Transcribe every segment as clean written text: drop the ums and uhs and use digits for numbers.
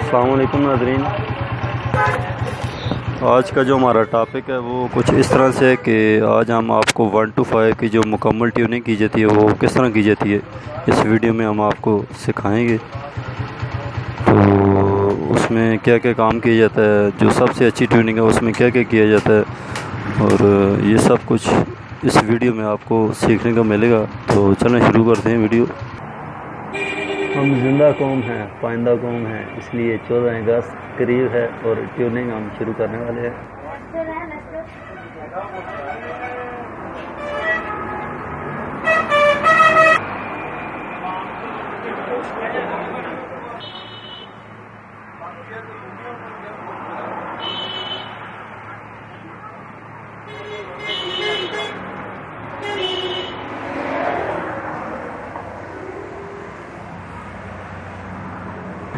अस्सलाम वालेकुम नाज़रीन। आज का जो हमारा टॉपिक है वो कुछ इस तरह से है कि आज हम आपको 1 to 5 की जो मुकम्मल ट्यूनिंग की जाती है वो किस तरह की जाती है इस वीडियो में हम आपको सिखाएंगे। तो उसमें क्या क्या काम किया जाता है, जो सबसे अच्छी ट्यूनिंग है उसमें क्या क्या किया जाता है, और ये सब कुछ इस वीडियो में आपको सीखने को मिलेगा। तो चलें शुरू करते हैं वीडियो। हम जिंदा कौम हैं, पाइंदा कौम हैं, इसलिए 14 अगस्त करीब है और ट्यूनिंग हम शुरू करने वाले हैं।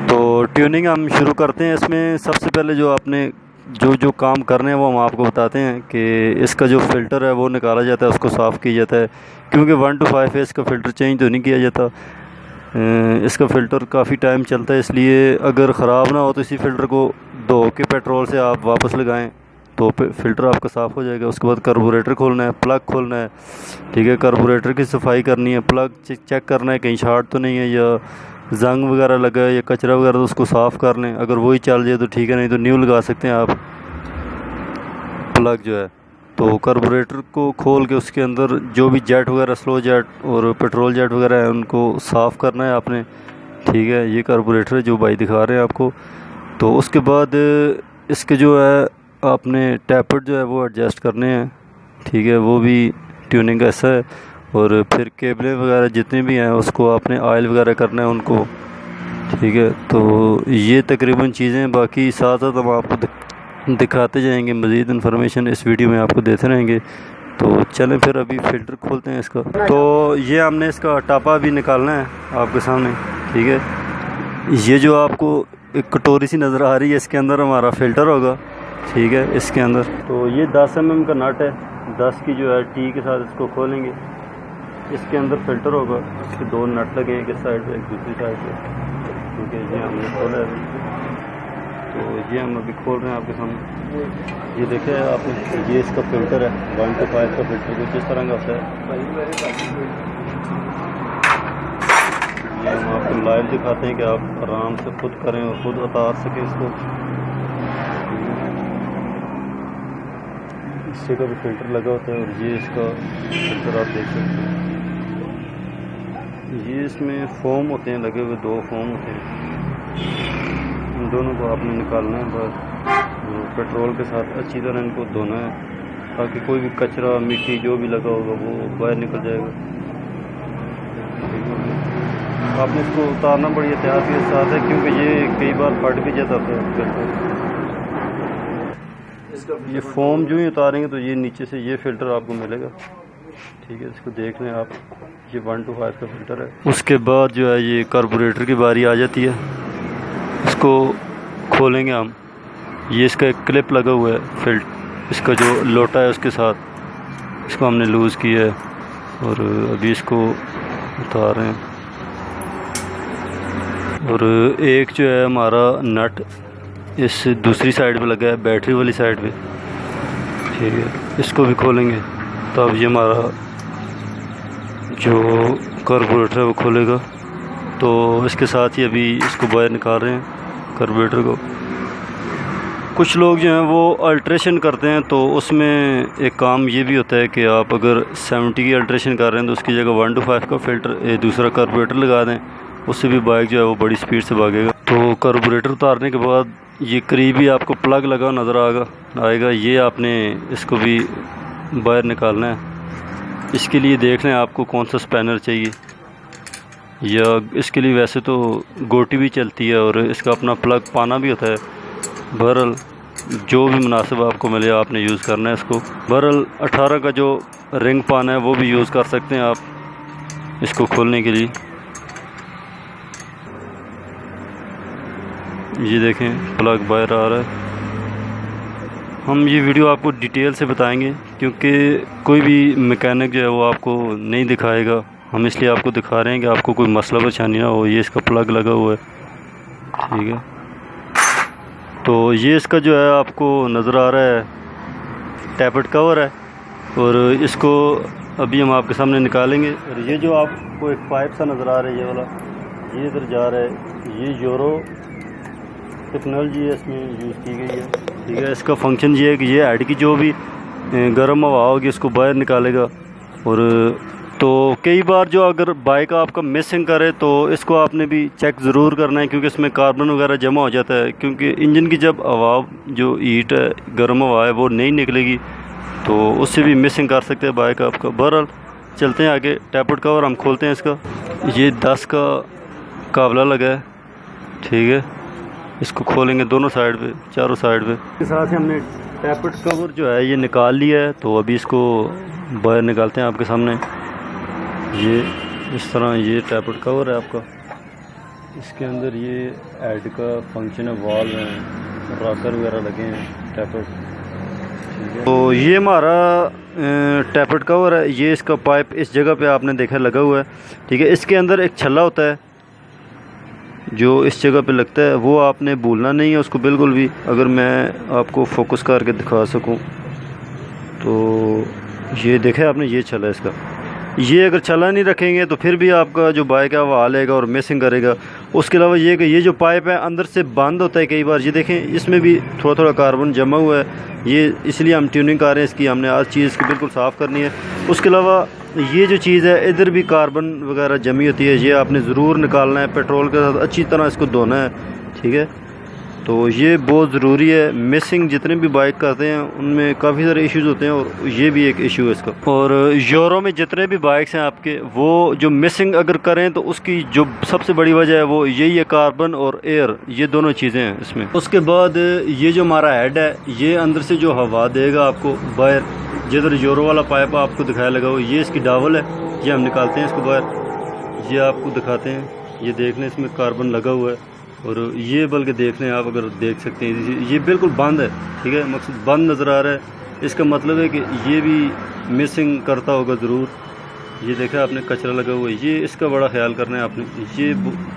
तो ट्यूनिंग हम शुरू करते हैं। इसमें सबसे पहले जो आपने जो काम करने हैं वो हम आपको बताते हैं कि इसका जो फ़िल्टर है वो निकाला जाता है, उसको साफ़ किया जाता है। क्योंकि 1 to 5 है, इसका फ़िल्टर चेंज तो नहीं किया जाता। इसका फ़िल्टर काफ़ी टाइम चलता है, इसलिए अगर ख़राब ना हो तो इसी फ़िल्टर को धो के पेट्रोल से आप वापस लगाएं तो फ़िल्टर आपका साफ़ हो जाएगा। उसके बाद कार्बोरेटर खोलना है, प्लग खोलना है, ठीक है। कार्बोरेटर की सफाई करनी है, प्लग चेक करना है कहीं शॉर्ट तो नहीं है या जंग वगैरह लगा है या कचरा वगैरह, तो उसको साफ़ कर लें। अगर वही चल जाए तो ठीक है, नहीं तो न्यू लगा सकते हैं आप प्लग जो है। तो कार्बोरेटर को खोल के उसके अंदर जो भी जेट वगैरह, स्लो जेट और पेट्रोल जेट वगैरह है, उनको साफ़ करना है आपने, ठीक है। ये कार्बोरेटर है जो भाई दिखा रहे हैं आपको। तो उसके बाद इसके जो है आपने टैपर्ड जो है वो एडजस्ट करने हैं, ठीक है। वो भी ट्यूनिंग ऐसा है। और फिर केबलें वगैरह जितनी भी हैं उसको आपने ऑयल वगैरह करना है उनको, ठीक है। तो ये तकरीबन चीज़ें, बाकी साथ साथ हम आपको दिखाते जाएंगे, मज़ीद इन्फॉर्मेशन इस वीडियो में आपको देते रहेंगे। तो चलें फिर अभी फ़िल्टर खोलते हैं इसका। तो ये हमने इसका टापा भी निकालना है आपके सामने, ठीक है। ये जो आपको एक कटोरी सी नज़र आ रही है, इसके अंदर हमारा फ़िल्टर होगा, ठीक है। इसके अंदर तो ये 10 mm का नट है, 10 की जो है टी के साथ इसको खोलेंगे। इसके अंदर फ़िल्टर होगा, इसके 2 नट लगे हैं, एक इस साइड पे एक दूसरी साइड पे, ठीक है। ये हमने खोला है, तो ये हम अभी खोल रहे हैं आपके सामने। ये देखें आपने, ये इसका फ़िल्टर है, 1 to 5 का फ़िल्टर कुछ इस तरह का होता है। ये हम आपको लाइव दिखाते हैं कि आप आराम से खुद करें और ख़ुद उतार सकें इसको। इससे का भी फ़िल्टर लगा होता है और ये इसका फ़िल्टर आप देख सकते हैं। ये इसमें फोम होते हैं लगे हुए, 2 फोम होते हैं। इन दोनों को आपने निकालना है, बस पेट्रोल के साथ अच्छी तरह इनको धोना है ताकि कोई भी कचरा, मिट्टी जो भी लगा होगा वो बाहर निकल जाएगा। आपने इसको उतारना बड़ी एहतियात के साथ है, क्योंकि ये कई बार फट भी जाता है बिल्कुल। ये फोम जो ही उतारेंगे तो ये नीचे से ये फ़िल्टर आपको मिलेगा, ठीक है। इसको देख लें आप, ये 1 to 5 का फ़िल्टर है। उसके बाद जो है ये कार्बोरेटर की बारी आ जाती है। इसको खोलेंगे हम। ये इसका एक क्लिप लगा हुआ है, इसका जो लोटा है उसके साथ, इसको हमने लूज़ किया है और अभी इसको उतार रहे हैं। और एक जो है हमारा नट इस दूसरी साइड पे लगा है, बैटरी वाली साइड पे, ठीक है। इसको भी खोलेंगे तो अब ये हमारा जो कार्बोरेटर है वो खोलेगा। तो इसके साथ ही अभी इसको बाहर निकाल रहे हैं कार्बोरेटर को। कुछ लोग जो हैं वो अल्ट्रेशन करते हैं, तो उसमें एक काम ये भी होता है कि आप अगर 70 की अल्ट्रेशन कर रहे हैं तो उसकी जगह 1 to 5 का फ़िल्टर दूसरा कार्बोरेटर लगा दें, उससे भी बाइक जो है वो बड़ी स्पीड से भागेगा। तो कार्बोरेटर उतारने के बाद ये करीबी आपको प्लग लगा नज़र आएगा। ये आपने इसको भी बाहर निकालना है। इसके लिए देख लें आपको कौन सा स्पैनर चाहिए, या इसके लिए वैसे तो गोटी भी चलती है और इसका अपना प्लग पाना भी होता है। बहरहाल जो भी मुनासिब आपको मिले आपने यूज़ करना है इसको। बहरहाल 18 का जो रिंग पाना है वो भी यूज़ कर सकते हैं आप इसको खोलने के लिए। ये देखें प्लग बाहर आ रहा है। हम ये वीडियो आपको डिटेल से बताएंगे, क्योंकि कोई भी मैकेनिक जो है वो आपको नहीं दिखाएगा। हम इसलिए आपको दिखा रहे हैं कि आपको कोई मसला परेशानी ना हो। ये इसका प्लग लगा हुआ है, ठीक है। तो ये इसका जो है आपको नज़र आ रहा है टैपेड कवर है, और इसको अभी हम आपके सामने निकालेंगे। और ये जो आपको एक पाइप सा नज़र आ रहा है, ये वाला, ये इधर जा रहा है, ये यूरो टेक्नोलॉजी है, इसमें यूज़ की गई है। ठीक है, इसका फंक्शन ये है कि ये हेड की जो भी गर्म हवा होगी इसको बाहर निकालेगा। और तो कई बार जो अगर बाइक आपका मिसिंग करे तो इसको आपने भी चेक ज़रूर करना है, क्योंकि इसमें कार्बन वगैरह जमा हो जाता है, क्योंकि इंजन की जब हवा जो हीट है, गर्म हवा है, वो नहीं निकलेगी तो उससे भी मिसिंग कर सकते हैं बाइक आपका। बहरहाल चलते हैं आगे। टैपेड कवर हम खोलते हैं इसका। ये 10 का काबला लगा है। ठीक है, इसको खोलेंगे दोनों साइड पे, चारों साइड पे। इसके साथ ही हमने टैपेड कवर जो है ये निकाल लिया है, तो अभी इसको बाहर निकालते हैं आपके सामने। ये इस तरह ये टैपेड कवर है आपका। इसके अंदर ये हेड का फंक्शन है, वाल्व हैं, रॉकर वगैरह लगे हैं टैपेड। तो ये हमारा टैपेड कवर है। ये इसका पाइप इस जगह पे आपने देखा लगा हुआ है। ठीक है, इसके अंदर एक छल्ला होता है जो इस जगह पे लगता है, वो आपने भूलना नहीं है उसको बिल्कुल भी। अगर मैं आपको फोकस करके दिखा सकूं तो ये देखा आपने, ये छल्ला इसका। ये अगर छल्ला नहीं रखेंगे तो फिर भी आपका जो बाइक है वो हालेगा और मिसिंग करेगा। उसके अलावा ये कि ये जो पाइप है अंदर से बंद होता है कई बार। ये देखें, इसमें भी थोड़ा थोड़ा कार्बन जमा हुआ है, ये इसलिए हम ट्यूनिंग कर रहे हैं इसकी। हमने हर चीज़ की बिल्कुल साफ़ करनी है। उसके अलावा ये जो चीज़ है, इधर भी कार्बन वगैरह जमी होती है, ये आपने ज़रूर निकालना है। पेट्रोल के साथ अच्छी तरह इसको धोना है। ठीक है, तो ये बहुत ज़रूरी है। मिसिंग जितने भी बाइक करते हैं उनमें काफ़ी सारे इश्यूज़ होते हैं, और ये भी एक इशू है इसका। और यूरो में जितने भी बाइक्स हैं आपके, वो जो मिसिंग अगर करें तो उसकी जो सबसे बड़ी वजह है वो यही है, कार्बन और एयर, ये दोनों चीज़ें हैं इसमें। उसके बाद ये जो हमारा हेड है, ये अंदर से जो हवा देगा आपको बाहर, जिधर यूरो वाला पाइप आपको दिखाया लगा हो, ये इसकी डावल है। ये हम निकालते हैं इसको बाहर, ये आपको दिखाते हैं। ये देख लें, इसमें कार्बन लगा हुआ है। और ये बल्कि देख लें आप, अगर देख सकते हैं ये बिल्कुल बंद है। ठीक है, मकसद बंद नज़र आ रहा है, इसका मतलब है कि ये भी मिसिंग करता होगा ज़रूर। ये देखा आपने, कचरा लगा हुआ है, ये इसका बड़ा ख्याल करना है आपने। ये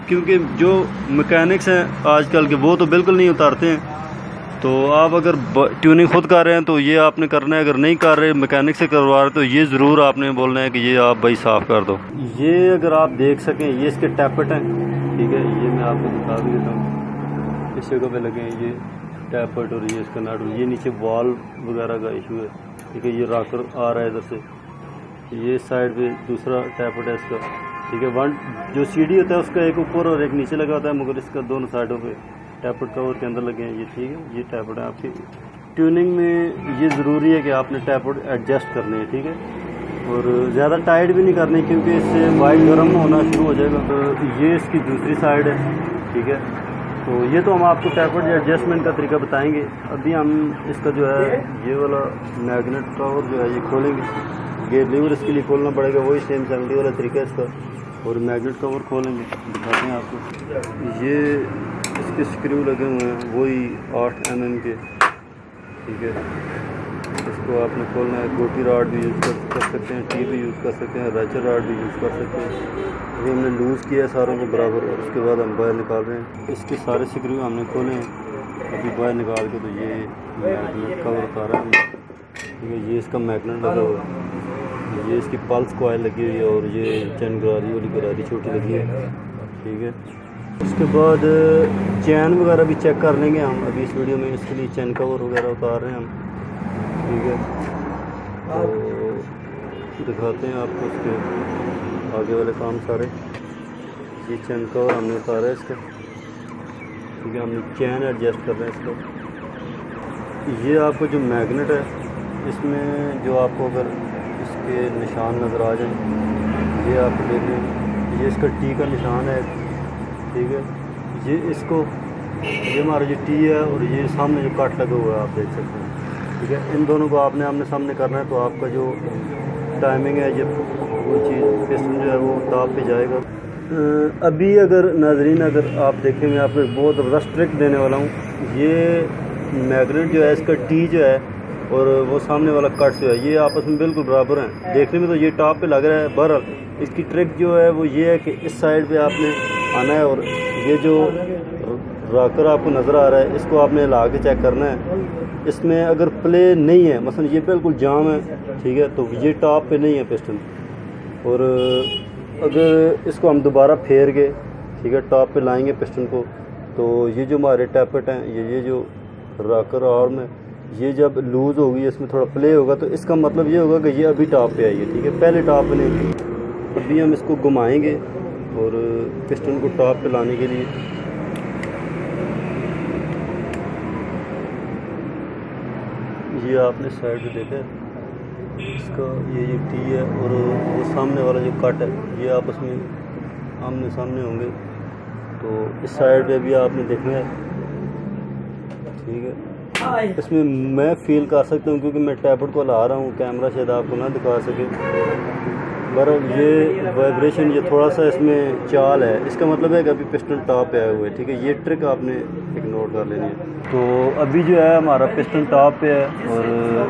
क्योंकि जो मैकेनिक्स हैं आजकल के, वो तो बिल्कुल नहीं उतारते हैं। तो आप अगर ट्यूनिंग खुद कर रहे हैं तो ये आपने करना है, अगर नहीं कर रहे, मैकेनिक से करवा रहे, तो ये ज़रूर आपने बोलना है कि ये आप भाई साफ़ कर दो। ये अगर आप देख सकें, ये इसके टैपेट हैं। ठीक है, ये मैं आपको दिखा भी देता हूँ, इस जगह पे लगे हैं ये टैपेट, और ये इसका नट, ये नीचे वाल्व वगैरह का इशू है। ठीक है, ये रॉकर आ रहा है इधर से, ये साइड पे दूसरा टैपेट है इसका। ठीक है, वन जो सीढ़ी होता है उसका एक ऊपर और एक नीचे लगा होता है, मगर इसका दोनों साइडों पे टैपेट कवर के अंदर लगे हैं ये। ठीक है, ये टैपेट है आपकी। ट्यूनिंग में ये ज़रूरी है कि आपने टैपेट एडजस्ट करने हैं। ठीक है, और ज़्यादा टाइट भी नहीं करनी, क्योंकि इससे बाइक गर्म होना शुरू हो जाएगा। तो ये इसकी दूसरी साइड है। ठीक है, तो ये तो हम आपको टैपेट एडजस्टमेंट का तरीका बताएंगे। अभी हम इसका जो है ये वाला मैग्नेट कवर जो है ये खोलेंगे। गेयर लीवर इसके लिए खोलना पड़ेगा, वही सेम 70 वाला तरीका है इसका। और मैग्नेट कवर खोलेंगे, दिखाते हैं आपको। ये इसके स्क्रू लगे हुए हैं, वही 8 mm के। ठीक है, इसको आपने खोलना है। गोटी रॉड भी यूज़ कर सकते हैं, टी भी यूज़ कर सकते हैं, रैचर रॉड भी यूज़ कर सकते हैं। ये हमने लूज़ किया है सारों को बराबर, और उसके बाद हम बाहर निकाल रहे हैं। इसके सारे स्क्रू हमने खोले हैं अभी बाहर निकाल के। तो ये मैग्नेट कवर उतारा है हमने। ठीक है, ये इसका मैग्नेट लगा हुआ है, ये इसकी पल्स कॉइल लगी हुई है, और ये चैन गरारी वाली गरारी छोटी लगी है। ठीक है, उसके बाद चैन वगैरह भी चेक कर लेंगे हम अभी इस वीडियो में। इसके लिए चैन कवर वगैरह उतार रहे हैं हम। ठीक है, तो दिखाते हैं आपको उसके आगे वाले काम सारे। ये चैन कवर हमने उतारा है इसका। ठीक है, हमने चैन एडजस्ट कर रहे हैं इसको। ये आपको जो मैग्नेट है, इसमें जो आपको अगर इसके निशान नज़र आ जाए, ये आप देख लें, ये इसका टी का निशान है। ठीक है, ये इसको, ये हमारा जो टी है, और ये सामने जो कट लगा हुआ है आप देख सकते हैं। ठीक है, इन दोनों को आपने आमने सामने करना है, तो आपका जो टाइमिंग है, ये वो चीज़ पिस्टन जो है वो टॉप पे जाएगा। अभी अगर नाजरीन, अगर आप देखें, मैं आपको बहुत ज़बरदस्त ट्रिक देने वाला हूँ। ये मैग्नेट जो है, इसका टी जो है और वो सामने वाला कट जो है, ये आपस में बिल्कुल बराबर हैं। देखने में तो ये टॉप पे लग रहा है, बहरहाल इसकी ट्रिक जो है वो ये है कि इस साइड पे आपने आना है, और ये जो रॉकर आपको नज़र आ रहा है, इसको आपने ला के चेक करना है। इसमें अगर प्ले नहीं है, मसलन ये बिल्कुल जाम है, ठीक है, तो ये टॉप पे नहीं है पिस्टन। और अगर इसको हम दोबारा फेर के, ठीक है, टॉप पे लाएंगे पिस्टन को, तो ये जो हमारे टैपेट हैं, ये जो रॉकर आर्म है, ये जब लूज़ होगी, इसमें थोड़ा प्ले होगा, तो इसका मतलब ये होगा कि ये अभी टॉप पे आई है, ठीक है, पहले टॉप पे नहीं थी। अभी हम इसको घुमाएंगे और पिस्टन को टॉप पे लाने के लिए ये आपने साइड पे देखा है, इसका ये टी है और वो सामने वाला जो कट है, ये आपस में आमने सामने होंगे। तो इस साइड पे भी आपने देखना है, ठीक है। इसमें मैं फील कर सकता हूँ क्योंकि मैं टैबलेट को ला रहा हूँ, कैमरा शायद आपको ना दिखा सके, पर ये वाइब्रेशन, ये थोड़ा सा इसमें चाल है, इसका मतलब है कि अभी पिस्टन टॉप पे आए हुए हैं, ठीक है। ये ट्रिक आपने इग्नोर कर लेनी है। तो अभी जो है हमारा पिस्टन टॉप पे है और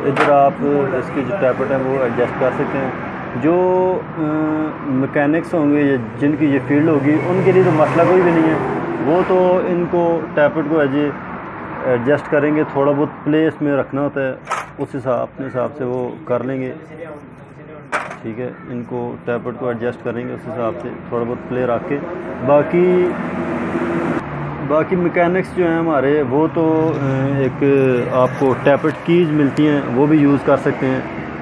इधर आप इसके जो टैबलेट हैं वो एडजस्ट कर सकते हैं। जो मैकेनिक्स होंगे या जिनकी ये फील्ड होगी, उनके लिए तो मसला कोई भी नहीं है, वो तो इनको टैबलेट को एडजस्ट करेंगे, थोड़ा बहुत प्लेस में रखना होता है, उस हिसाब अपने हिसाब से वो कर लेंगे, ठीक है। इनको टैबलेट को एडजस्ट करेंगे उस हिसाब से, थोड़ा बहुत प्ले रख के। बाकी मैकेनिक्स जो हैं हमारे, वो तो एक आपको टैबलेट कीज़ मिलती हैं, वो भी यूज़ कर सकते हैं,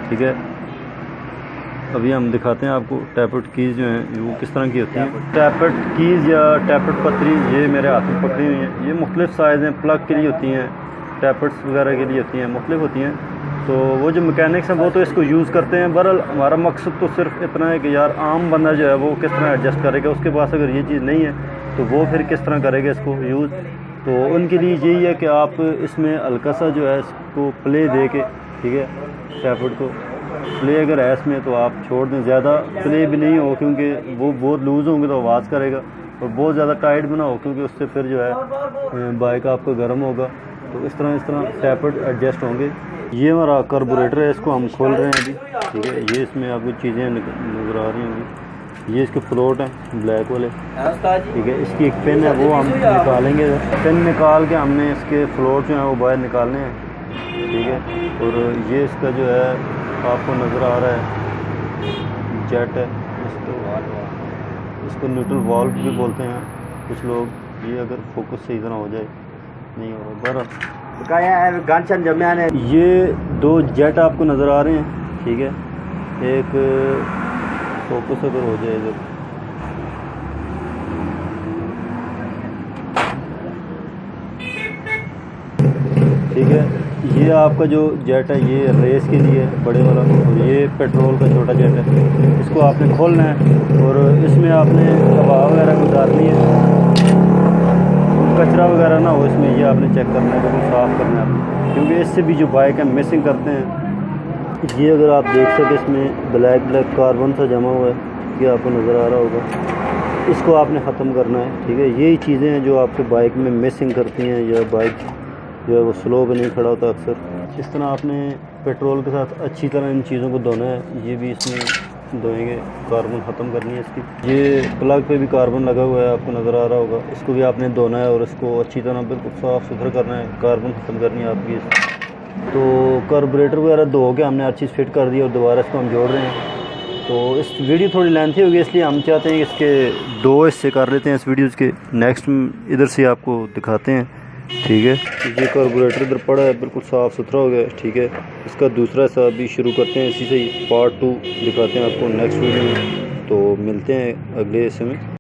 ठीक है। अभी हम दिखाते हैं आपको टैबलेट कीज़ जो हैं वो किस तरह की होती हैं। टैबलेट कीज़ या टैबलेट पत्री ये मेरे हाथ में पकड़ी हुई हैं, ये मुख्तलिफ़ साइज़ हैं, प्लग के लिए होती हैं, टैबलेट्स वगैरह के लिए होती हैं, मुख्तलिफ़ होती हैं। तो वो जो मैकेनिक्स हैं वो तो इसको यूज़ करते हैं। बहरहाल हमारा मकसद तो सिर्फ इतना है कि यार आम बंदा जो है वो किस तरह एडजस्ट करेगा, उसके पास अगर ये चीज़ नहीं है तो वो फिर किस तरह करेगा इसको यूज़। तो उनके लिए यही है कि आप इसमें हल्का सा जो है इसको प्ले दे के, ठीक है, टैबलेट को प्ले अगर है इसमें तो आप छोड़ दें, ज़्यादा प्ले भी नहीं हो क्योंकि वो बहुत लूज़ होंगे तो आवाज़ करेगा, और बहुत ज़्यादा टाइट भी ना हो क्योंकि उससे फिर जो है बाइक आपको गर्म होगा। तो इस तरह टैबलेट एडजस्ट होंगे। ये हमारा कार्बोरेटर है, इसको हम खोल रहे हैं अभी, ठीक है। ये इसमें आपको चीज़ें नज़र आ रही होंगी, ये इसके फ्लोट हैं ब्लैक वाले, ठीक है। इसकी एक पिन है वो हम निकालेंगे, पिन निकाल के हमने इसके फ्लोट जो हैं वो बाहर निकालने हैं, ठीक है। और ये इसका जो है आपको नज़र आ रहा है जेट है, इसको न्यूट्रल वाल्व भी बोलते हैं कुछ लोग। ये अगर फोकस सही तरह हो जाए, नहीं हो रहा बरा, ये दो जेट आपको नज़र आ रहे हैं, ठीक है। एक फोकस अगर हो जाए इधर, ठीक है। ये आपका जो जेट है ये रेस के लिए बड़े वाला, और ये पेट्रोल का छोटा जेट है। इसको आपने खोलना है और इसमें आपने हवा वगैरह गुजारनी है, कचरा वगैरह ना हो इसमें, ये आपने चेक करना है, बिल्कुल साफ़ करना है आपने, क्योंकि इससे भी जो बाइक है मिसिंग करते हैं। ये अगर आप देख सकें इसमें ब्लैक कार्बन सा जमा हुआ है, ये आपको नज़र आ रहा होगा, इसको आपने ख़त्म करना है, ठीक है। यही चीज़ें हैं जो आपके बाइक में मिसिंग करती हैं, या बाइक जो है वो स्लो पे नहीं खड़ा होता अक्सर। इस तरह आपने पेट्रोल के साथ अच्छी तरह इन चीज़ों को धोना है, ये भी इसमें धोएंगे, कार्बन ख़त्म करनी है इसकी। ये प्लग पे भी कार्बन लगा हुआ है, आपको नज़र आ रहा होगा, इसको भी आपने धोना है और इसको अच्छी तरह बिल्कुल साफ़ सुथरा करना है, कार्बन ख़त्म करनी है आपकी। तो कार्बोरेटर वगैरह धो के हमने हर चीज़ फिट कर दी और दोबारा इसको हम जोड़ रहे हैं। तो इस वीडियो थोड़ी लेंथी होगी, इसलिए हम चाहते हैं कि इसके दो हिस्से कर लेते हैं इस वीडियोज़ के। नेक्स्ट इधर से आपको दिखाते हैं, ठीक है। ये कार्बोरेटर इधर पड़ा है, बिल्कुल साफ़ सुथरा हो गया, ठीक है। इसका दूसरा हिस्सा अभी शुरू करते हैं, इसी से ही पार्ट 2 दिखाते हैं आपको नेक्स्ट वीडियो में। तो मिलते हैं अगले हिस्से में।